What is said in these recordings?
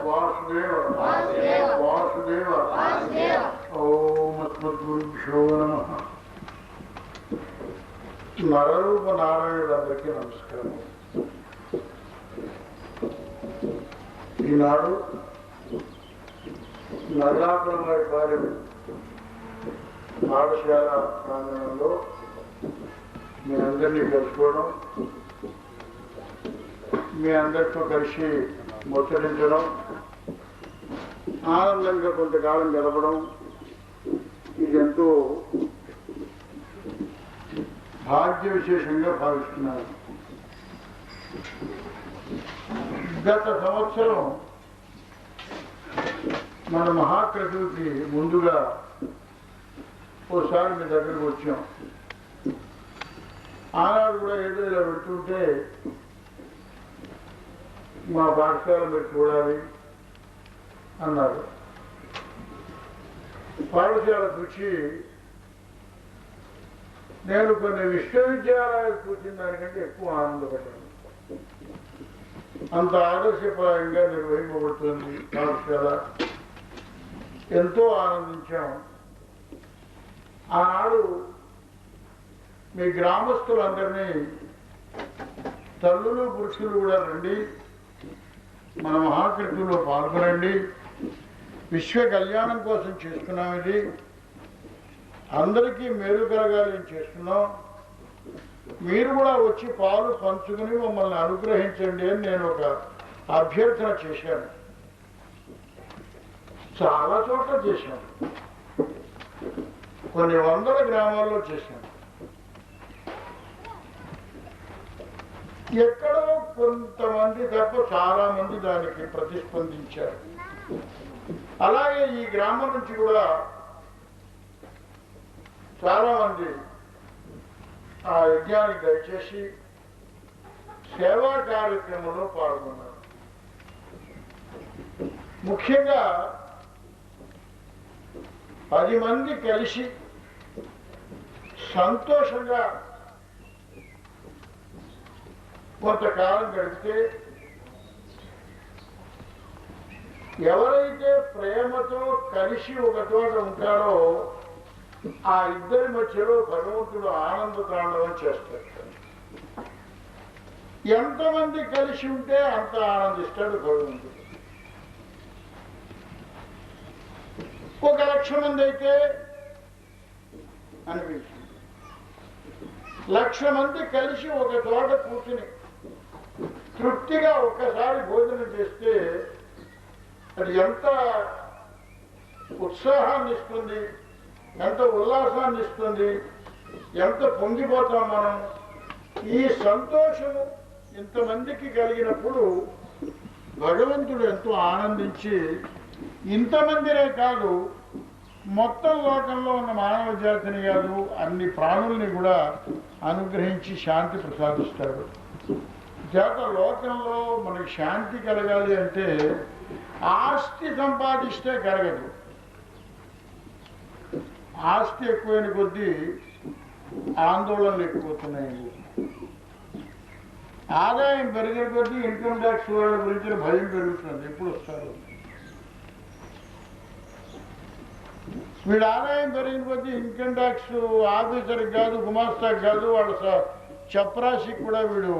వాసుదేవ వాసుదేవ ఓం అస్మద్గురుభ్యో నమః. నరరూప నారాయణులందరికీ నమస్కారం. ఈనాడు నల్లాపురం పాలెం పాఠశాల ప్రాంగణంలో మీ అందరినీ కలుసుకోవడం, మీ అందరితో కలిసి ముచ్చరించడం, ఆనందంగా కొంతకాలం గడపడం ఇది ఎంతో భాగ్య విశేషంగా భావిస్తున్నాను. గత సంవత్సరం మన మహాక్రతువుకి ముందుగా ఓసారి మీ దగ్గరకు వచ్చాం. ఆనాడు కూడా ఏదో ఇలా పెడుతుంటే మా పాఠశాల మీరు చూడాలి అన్నారు. పాఠశాల చూసి నేను కొన్ని విశ్వవిద్యాలయాలు చూసిన దానికంటే ఎక్కువ ఆనందపడ్డాను. అంత ఆదర్శప్రాయంగా నిర్వహింపబడుతుంది పాఠశాల. ఎంతో ఆనందించాం. ఆనాడు మీ గ్రామస్తులందరినీ తల్లులు పురుషులు కూడా రండి, మన మహాకృతుల్లో పాల్గొనండి, విశ్వ కళ్యాణం కోసం చేస్తున్నాం, ఇది అందరికీ మేలు కలగాలి చేస్తున్నాం, మీరు కూడా వచ్చి పాలు పంచుకుని మమ్మల్ని అనుగ్రహించండి అని నేను ఒక అభ్యర్థన చేశాను. చాలా చోట్ల చేశాను, కొన్ని వందల గ్రామాల్లో చేశాను. ఎక్కడో కొంతమంది తప్ప చాలా మంది దానికి ప్రతిస్పందించారు. అలాగే ఈ గ్రామం నుంచి కూడా చాలా మంది ఆ యజ్ఞానికి దయచేసి సేవా కార్యక్రమంలో పాల్గొన్నారు. ముఖ్యంగా 10 మంది కలిసి సంతోషంగా కొంతకాలం గడిపితే ఎవరైతే ప్రేమతో కలిసి ఒక చోట ఉంటారో ఆ ఇద్దరి మధ్యలో భగవంతుడు ఆనంద తాండవం చేస్తాడు. ఎంతమంది కలిసి ఉంటే అంత ఆనందిస్తాడు భగవంతుడు. 1,00,000 మంది అయితే అనిపించింది, 1,00,000 మంది కలిసి ఒక చోట కూర్చుని తృప్తిగా ఒక్కసారి భోజనం చేస్తే అది ఎంత ఉత్సాహాన్ని ఇస్తుంది, ఎంత ఉల్లాసాన్ని ఇస్తుంది, ఎంత పొంగిపోతాం మనం. ఈ సంతోషము ఇంతమందికి కలిగినప్పుడు భగవంతుడు ఎంతో ఆనందించి ఇంతమందినే కాదు మొత్తం లోకంలో ఉన్న మానవ జాతిని కాదు అన్ని ప్రాణుల్ని కూడా అనుగ్రహించి శాంతి ప్రసాదిస్తాడు. చేత లోకంలో మనకి శాంతి కలగాలి అంటే ఆస్తి సంపాదిస్తే కలగదు. ఆస్తి ఎక్కువైన కొద్దీ ఆందోళనలు ఎక్కువవుతున్నాయి. ఆదాయం పెరిగిన కొద్దీ ఇన్కమ్ ట్యాక్స్ వాళ్ళ గురించిన భయం పెరుగుతుంది, ఎప్పుడు వస్తారు. వీడు ఆదాయం పెరిగిన కొద్దీ ఇన్కమ్ ట్యాక్స్ ఆఫీసర్కి కాదు, గుమాస్తాకి కాదు, వాళ్ళ చపరాశికి కూడా వీడు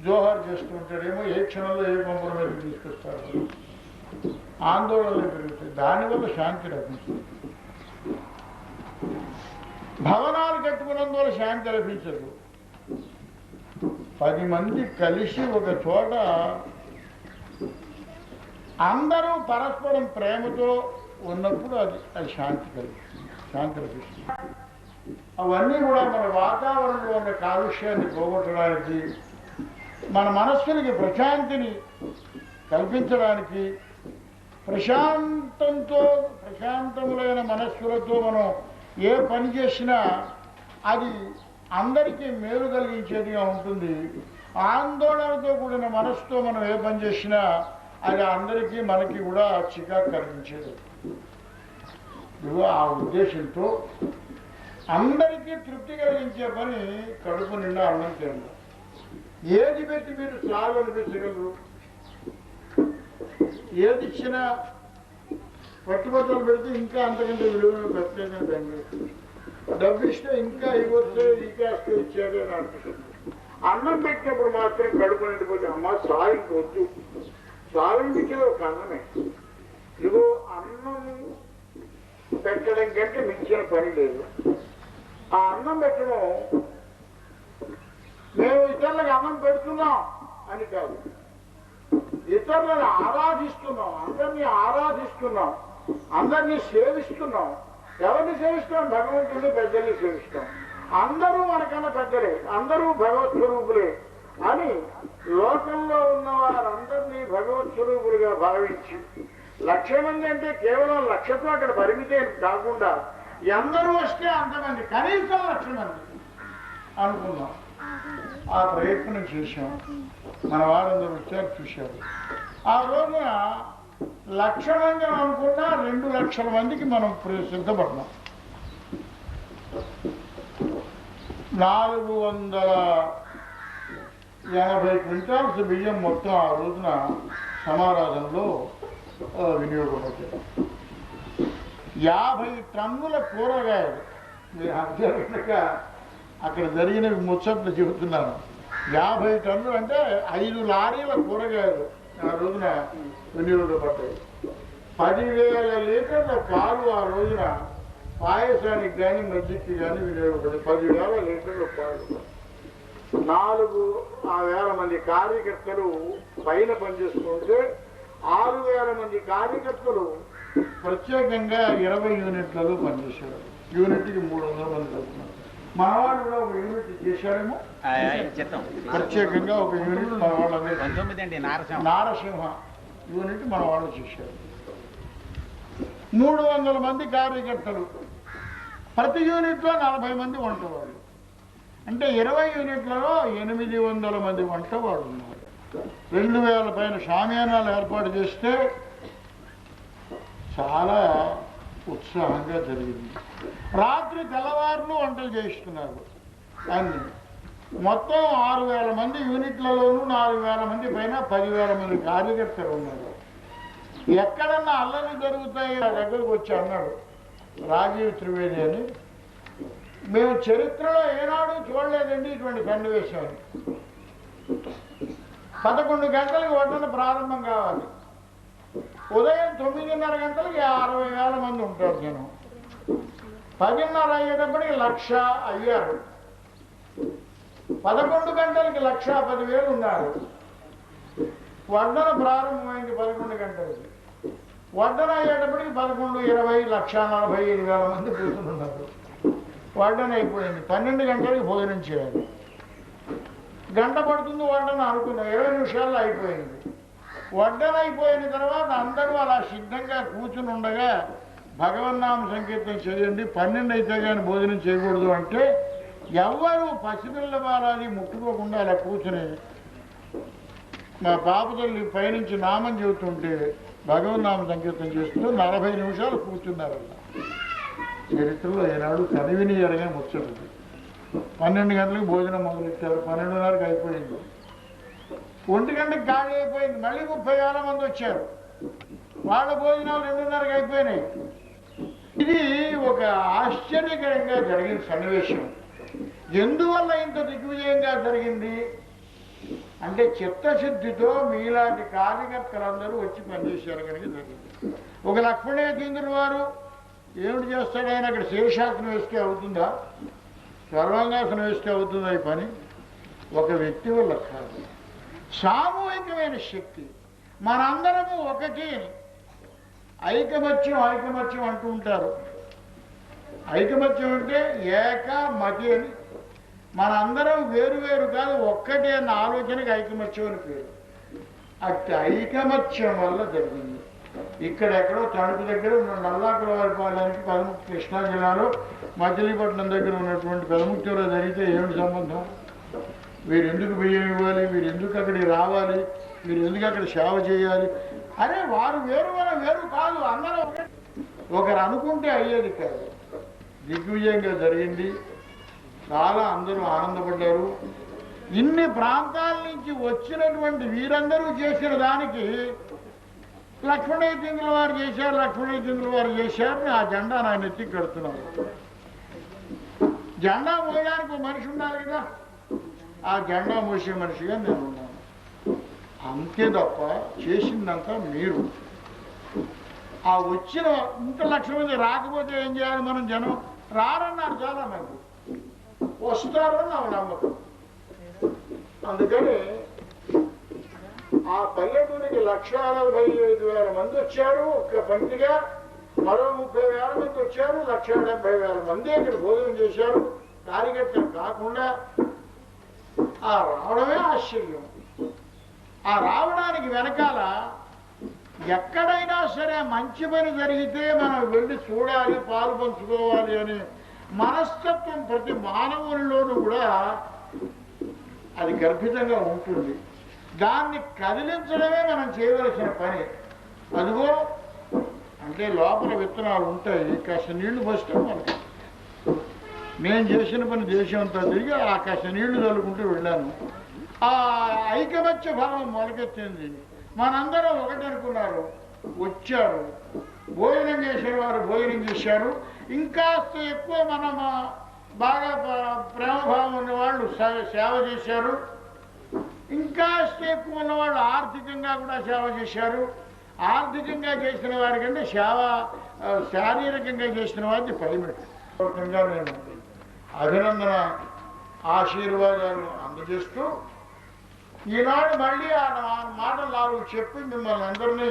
జోహార్ చేస్తుంటాడేమో, ఏ క్షణంలో ఏ కొంపల మీద తీసుకొస్తారు. ఆందోళనలు పెరుగుతాయి, దానివల్ల శాంతి లభించదు. భవనాలు కట్టుకున్నందువల్ల శాంతి లభించదు. 10 మంది కలిసి ఒక చోట అందరూ పరస్పరం ప్రేమతో ఉన్నప్పుడు అది శాంతి కలుగుతుంది, శాంతి లభిస్తుంది. అవన్నీ కూడా మన వాతావరణంలో ఉన్న కాలుష్యాన్ని పోగొట్టడానికి, మన మనస్సునికి ప్రశాంతిని కల్పించడానికి, ప్రశాంతములైన మనస్సులతో మనం ఏ పని చేసినా అది అందరికీ మేలు కలిగించేదిగా ఉంటుంది. ఆందోళనతో కూడిన మనస్సుతో మనం ఏ పని చేసినా అది అందరికీ మనకి కూడా చికాకు కలిగించేది. ఆ ఉద్దేశంతో అందరికీ తృప్తి కలిగించే పని కడుపు నిండా అన్నం తినడం. ఏది పెట్టి మీరు చాలు అనిపించగలరు? ఏది ఇచ్చినా పట్టుబట్టలు పెడితే ఇంకా అంతకంటే విలువైన ప్రత్యేకంగా బెంగళూరు డబ్బు ఇస్తే ఇంకా ఇవ్వస్తే ఇంకా ఇచ్చాడు అని అనిపిస్తుంది. అన్నం పెట్టినప్పుడు మాత్రం కడుపు నిండిపోతే అమ్మ సాయంకి వద్దు, సాయంకి ఒక అన్నమే. ఇదిగో అన్నం పెట్టడం కంటే మించిన పని లేదు. ఆ అన్నం పెట్టడం మేము ఇతరులకు అన్నం పెడుతున్నాం అని కాదు, ఇతరులను ఆరాధిస్తున్నాం, అందరినీ ఆరాధిస్తున్నాం, అందరినీ సేవిస్తున్నాం. ఎవరిని సేవిస్తాం? భగవంతుడిని, పెద్దల్ని సేవిస్తాం. అందరూ మనకన్నా పెద్దలే, అందరూ భగవత్ స్వరూపులే అని లోకంలో ఉన్న వారందరినీ భగవత్ స్వరూపులుగా భావించి 1,00,000 మంది అంటే కేవలం 1,00,000తో అక్కడ పరిమితే కాకుండా ఎందరూ వస్తే అంతమంది, కనీసం 1,00,000 మంది అనుకున్నాం. ఆ ప్రయత్నం చేశాం. మన వాళ్ళందరూ వచ్చారు, చూశారు. ఆ రోజున 1,00,000 మంది అనుకున్నా 2,00,000 మందికి మనం సిద్ధపడ్డాం. 480 క్వింటాల్స్ బియ్యం మొత్తం ఆ రోజున సమారాధనలో వినియోగపడ్డాయి. 50 టన్నుల కూరగాయలు. మీరు అర్థంగా అక్కడ జరిగినవి ముచ్చట్లు చెబుతున్నాను. 50 టన్నులు అంటే 5 లారీల కూరగాయలు ఆ రోజున వినియోగపడ్డాయి. 10,000 లీటర్ల పాలు ఆ రోజున పాయసానికి కానీ మజ్జికి కానీ వినియోగపడ్డాయి. 10,000 లీటర్ల పాలు. 4,000 మంది కార్యకర్తలు పైన పనిచేసుకుంటే 6,000 మంది కార్యకర్తలు ప్రత్యేకంగా 20 యూనిట్లలో పనిచేశారు. యూనిట్కి 300 మంది చదువుతున్నారు. మనవాళ్ళు కూడా ఒక యూనిట్ చేశారేమో, ప్రత్యేకంగా ఒక యూనిట్ మన వాళ్ళు నారసింహ యూనిట్ మన వాళ్ళు చేశారు. 300 మంది కార్యకర్తలు, ప్రతి యూనిట్లో 40 మంది వంటవాళ్ళు. అంటే 20 యూనిట్లలో 800 మంది వంటవాళ్ళు ఉన్నారు. 2,000 పైన షామియానాలు ఏర్పాటు చేస్తే చాలా ఉత్సాహంగా జరిగింది. రాత్రి తెల్లవారులు వంటలు చేస్తున్నారు అన్ని. మొత్తం 6,000 మంది యూనిట్లలోనూ 4,000 మంది పైన 10,000 మంది కార్యకర్తలు ఉన్నారు. ఎక్కడన్నా అల్లరి జరుగుతాయి నా దగ్గరకు వచ్చి అన్నాడు రాజీవ్ త్రివేది అని. మేము చరిత్రలో ఏనాడు చూడలేదండి ఇటువంటి సన్నివేశం. 11 గంటలకు వడ్డన ప్రారంభం కావాలి. ఉదయం 9:30 గంటలకి 60,000 మంది ఉంటారు జనం. 10:30 అయ్యేటప్పటికి 1,00,000 అయ్యారు. 11 గంటలకి 1,10,000 ఉన్నారు. వడ్డన ప్రారంభమైంది 11 గంటలకి. వడ్డన అయ్యేటప్పటికి 11:20, 1,45,000 మంది కూర్చున్నారు. వడ్డన అయిపోయింది. 12 గంటలకి భోజనం చేయాలి. గంట పడుతుంది వడ్డన అనుకున్నాం. 20 నిమిషాల్లో అయిపోయింది. వడ్డన అయిపోయిన తర్వాత అందరూ అలా సిద్ధంగా కూర్చుని ఉండగా భగవన్నామ సంకీర్తన చేయండి, 12 అయితే కానీ భోజనం చేయకూడదు అంటే ఎవరు పసిపిల్ల బాలాది ముట్టుకోకుండా అలా కూర్చుని మా పాప తల్లి పైనుంచి నామం చెబుతుంటే భగవన్నామ సంకీర్తన చేస్తూ 40 నిమిషాలు కూర్చున్నారు. చరిత్రలో ఏనాడు కనివిని ఎరగని ముచ్చటది. 12 గంటలకు భోజనం మొదలెట్టారు. 12:30కి అయిపోయింది. 1 గంటకి ఖాళీ అయిపోయింది. మళ్ళీ 30,000 మంది వచ్చారు. వాళ్ళ భోజనాలు 2:30కి అయిపోయినాయి. ఇది ఒక ఆశ్చర్యకరంగా జరిగిన సన్నివేశం. ఎందువల్ల ఇంత దిగ్విజయంగా జరిగింది అంటే చిత్తశుద్ధితో మీలాంటి కార్యకర్తలందరూ వచ్చి పనిచేశారు కనుక జరిగింది. ఒక లక్ష్మణేంద్రుడు వారు ఏమిటి చేస్తాడు? ఆయన అక్కడ శీర్షాసనం వేస్తే అవుతుందా? సర్వాంగాసనం వేస్తే అవుతుందా ఈ పని? ఒక వ్యక్తి వల్ల కాదు, సామూహికమైన శక్తి. మనందరము ఒకటి. ఐకమత్యం ఐకమత్యం అంటూ ఉంటారు. ఐకమత్యం అంటే ఏకమతి అని. మనందరం వేరు వేరు కాదు, ఒక్కటి అన్న ఆలోచనకి ఐకమత్యం అని పేరు. అట్టి ఐకమత్యం వల్ల జరిగింది. ఇక్కడెక్కడో తణుకు దగ్గర నల్లాకుల వారిపాలెనికి పెదముక్తి, కృష్ణా జిల్లాలో మచిలీపట్నం దగ్గర ఉన్నటువంటి పెదముక్తిలో జరిగితే ఏమిటి సంబంధం? వీరు ఎందుకు బియ్యం ఇవ్వాలి, వీరు ఎందుకు అక్కడికి రావాలి, వీరు ఎందుకు అక్కడ సేవ చేయాలి? అరే వారు వేరు మనం వేరు కాదు, అందరూ ఒకరు అనుకుంటే అయ్యేది కాదు. దిగ్విజయంగా జరిగింది. చాలా అందరూ ఆనందపడ్డారు. ఇన్ని ప్రాంతాల నుంచి వచ్చినటువంటి వీరందరూ చేసిన దానికి లక్ష్మణేంద్రుల వారు చేశారు, లక్ష్మణేంద్రుల వారు చేశారు. ఆ జెండా ఆయన ఎత్తి కడుతున్నారు. జెండా మోయడానికి ఒక మనిషి ఉండాలి కదా, ఆ జెండా మోసే మనిషిగా నేను ఉన్నాను. అంతే తప్ప చేసిందంతా మీరు. ఆ వచ్చిన ఇంత 1,00,000 మంది రాకపోతే ఏం చేయాలి మనం? జనం రారన్నారు చాలా మంది, వస్తారు అని నా నమ్మకం. అందుకని ఆ పల్లెటూరికి 1,45,000 మంది వచ్చారు ఒక్క పంక్తిగా. మరో 30,000 మంది వచ్చారు, 1,70,000 మంది ఇక్కడ భోజనం చేశారు కార్యకర్తలు కాకుండా. ఆ రావడమే ఆశ్చర్యం. ఆ రావడానికి వెనకాల ఎక్కడైనా సరే మంచి పని జరిగితే మనం వెళ్ళి చూడాలి, పాలు పంచుకోవాలి అనే మనస్తత్వం ప్రతి మానవునిలోనూ కూడా అది గర్భితంగా ఉంటుంది. దాన్ని కదిలించడమే మనం చేయవలసిన పని. అదిగో అంటే లోపల విత్తనాలు ఉంటాయి, కాస్త నీళ్లు పోస్తాం మనకి. నేను చేసిన పని దేశం అంతా తిరిగి ఆ కాస్త నీళ్లు చల్లుకుంటూ వెళ్ళాను. ఆ ఐకమత్య భావం మొలకెత్తింది. మనందరం ఒకటనుకున్నారు, వచ్చారు, భోజనం చేసిన వారు భోజనం చేశారు. ఇంకాస్త ఎక్కువ మనం బాగా ప్రేమభావం ఉన్నవాళ్ళు సేవ చేశారు. ఇంకాస్త ఎక్కువ ఉన్నవాళ్ళు ఆర్థికంగా కూడా సేవ చేశారు. ఆర్థికంగా చేసిన వారికంటే శారీరకంగా చేసిన వారిని పరిమితంగా నేను అభినందన ఆశీర్వాదాలు అందజేస్తూ ఈనాడు మళ్ళీ ఆ మాటలు 4 చెప్పి మిమ్మల్ని అందరినీ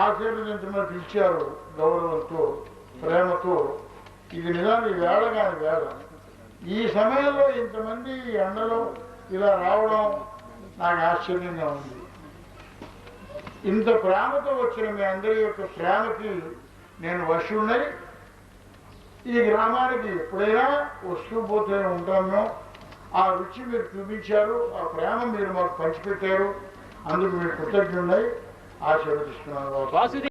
ఆశీర్వదించమని పిలిచారు గౌరవంతో, ప్రేమతో. ఇది నిజాన్ని వేళ కాని వేళ. ఈ సమయంలో ఇంతమంది ఎండలో ఇలా రావడం నాకు ఆశ్చర్యంగా ఉంది. ఇంత ప్రేమతో వచ్చిన మీ అందరి యొక్క ప్రేమకి నేను వశున్నై. ఈ గ్రామానికి ఎప్పుడైనా వస్తూ పోతూనే ఉంటాను. ఆ రుచి మీరు చూపించారు, ఆ ప్రేమ మీరు మాకు పంచిపెట్టారు. అందుకు మీరు కృతజ్ఞున్నై ఆశీర్వదిస్తున్నాను.